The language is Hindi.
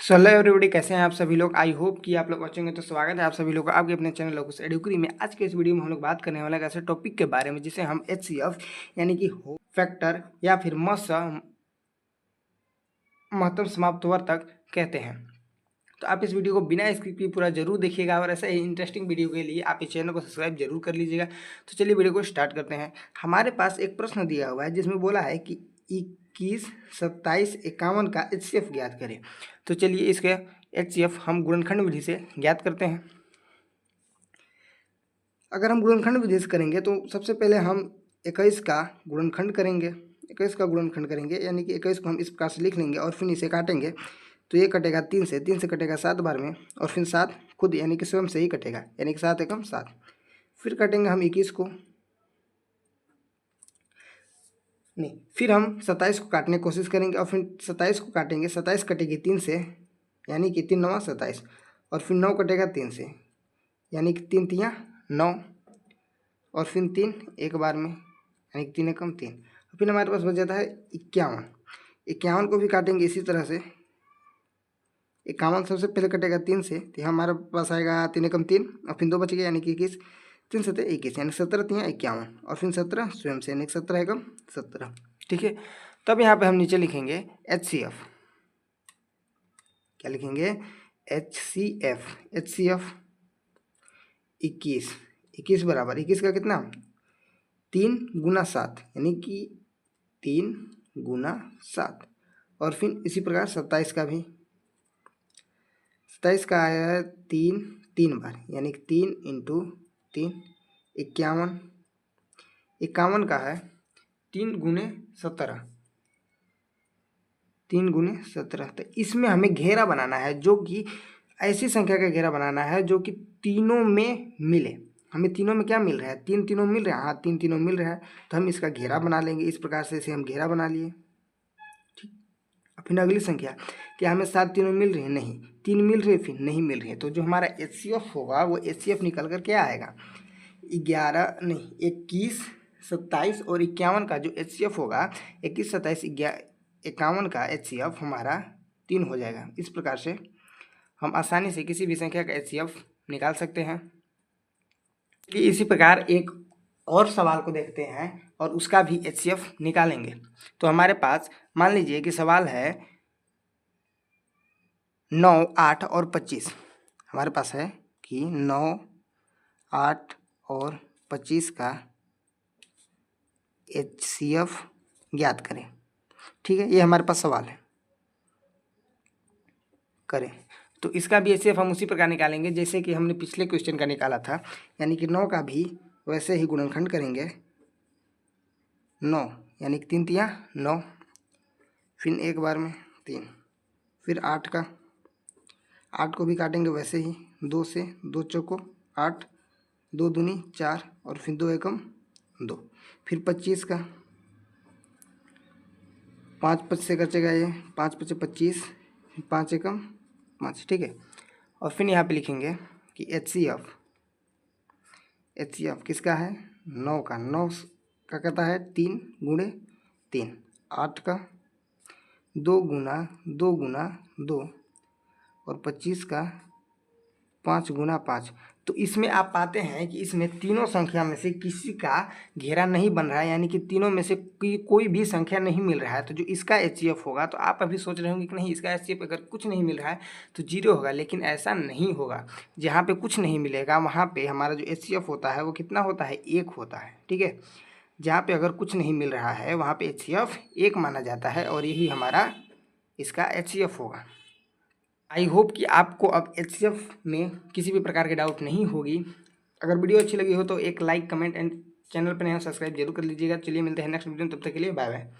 सो हेलो एवरीबॉडी, कैसे हैं आप सभी लोग। आई होप कि आप लोग अच्छे तो स्वागत है आप सभी लोग का आपके अपने चैनल लोगोस एडुक्री में। आज के इस वीडियो में हम लोग बात करने वाले हैं ऐसे टॉपिक के बारे में जिसे हम HCF यानी कि होप फैक्टर या फिर महत्तम समाप्तवर्तक कहते हैं। तो आप इस वीडियो को बिना स्किप किए पूरा जरूर देखिएगा और ऐसे ही इंटरेस्टिंग वीडियो के लिए आप इस चैनल को सब्सक्राइब जरूर कर लीजिएगा। तो चलिए वीडियो को स्टार्ट करते हैं। हमारे पास एक प्रश्न दिया हुआ है जिसमें बोला है कि 21, 27, 51 का HCF ज्ञात करें। तो चलिए इसके HCF हम गुणनखंड विधि से ज्ञात करते हैं। अगर हम गुणनखंड विधि से करेंगे तो सबसे पहले हम 21 का गुणनखंड करेंगे। 21 का गुणनखंड करेंगे यानी कि 21 को हम इस प्रकार से लिख लेंगे और फिर इसे काटेंगे। तो ये कटेगा 3 से, 3 से कटेगा 7 बार में और फिर 7 खुद यानी कि स्वयं से ही कटेगा, यानी कि 7 एकम 7। फिर काटेंगे हम 21 को, नहीं फिर हम 27 को काटने की कोशिश करेंगे और फिर 27 को काटेंगे। 27 कटेगी 3 से यानी कि 3 9 27 और फिर 9 कटेगा 3 से यानी कि 3 3 9 और फिर 3 एक बार में यानी कि 3 एकम 3। और फिर हमारे पास बच जाता है 51। 51 को भी काटेंगे इसी तरह से। 51 सबसे पहले कटेगा 3 से तो हमारे पास आएगा 3 एकम 3 और फिर 2 बच गया यानी कि 21। 3 7 21 यानी 17 3 51 और फिर 17 स्वयं से यानी 17 एकम 17। ठीक है, तब यहाँ पे हम नीचे लिखेंगे HCF। क्या लिखेंगे? HCF। HCF 21 बराबर 21 का कितना 3 गुना 7 यानी कि 3 गुना 7 और फिर इसी प्रकार 27 का भी 27 का आया है 3 बार यानी कि 3 इंटू 3 51। 51 का है 3 गुने 17, 3 गुने 17। तो इसमें हमें घेरा बनाना है, जो कि ऐसी संख्या का घेरा बनाना है जो कि तीनों में मिले। हमें तीनों में क्या मिल रहा है? 3 तीनों मिल रहा है। हाँ, 3 तीनों मिल रहा है तो हम इसका घेरा बना लेंगे। इस प्रकार से इसे हम घेरा बना लिए। ठीक, फिर अगली संख्या, क्या हमें 7 तीनों मिल रही है? नहीं। 3 मिल रही है, फिर नहीं मिल रही है। तो जो हमारा HCF होगा वो HCF निकल कर क्या आएगा? 21, 27 और 51 का जो HCF होगा 21, 27, 51 का HCF हमारा 3 हो जाएगा। इस प्रकार से हम आसानी से किसी भी संख्या का HCF निकाल सकते हैं। इसी प्रकार एक और सवाल को देखते हैं और उसका भी HCF निकालेंगे। तो हमारे पास मान लीजिए कि सवाल है 9, 8 और 25। हमारे पास है कि 9, 8 और 25 का HCF ज्ञात करें। ठीक है, ये हमारे पास सवाल है, करें। तो इसका भी HCF हम उसी प्रकार निकालेंगे जैसे कि हमने पिछले क्वेश्चन का निकाला था, यानी कि 9 का भी वैसे ही गुणनखंड करेंगे। 9 यानी कि 3 3 9, फिर एक बार में 3, फिर 8 का 8 को भी काटेंगे वैसे ही 2 से, 2 चौको 8, 2 दूनी 4 और फिर 2 एकम 2। फिर 25 का 5 5 से कटेगा ये 5 5 25, 5 एकम 5। ठीक है, और फिर यहाँ पे लिखेंगे कि HCF किसका है? 9 का। 9 का कहता है 3 गुणे 3, 8 का 2 गुना 2 गुना 2 और 25 का 5 गुना 5। तो इसमें आप पाते हैं कि इसमें तीनों संख्या में से किसी का घेरा नहीं बन रहा है, यानी कि तीनों में से कोई भी संख्या नहीं मिल रहा है। तो जो इसका HCF होगा, तो आप अभी सोच रहे होंगे कि नहीं इसका HCF अगर कुछ नहीं मिल रहा है तो 0 होगा, लेकिन ऐसा नहीं होगा। जहाँ पे कुछ नहीं मिलेगा वहाँ पे हमारा जो HCF होता है वो कितना होता है? 1 होता है। ठीक है, जहाँ पे अगर कुछ नहीं मिल रहा है वहाँ पे HCF 1 माना जाता है और यही हमारा इसका HCF होगा। आई होप कि आपको अब HCF में किसी भी प्रकार की डाउट नहीं होगी। अगर वीडियो अच्छी लगी हो तो एक लाइक, कमेंट एंड चैनल पर नया सब्सक्राइब जरूर कर लीजिएगा। चलिए मिलते हैं नेक्स्ट वीडियो में, तब तक के लिए बाय बाय।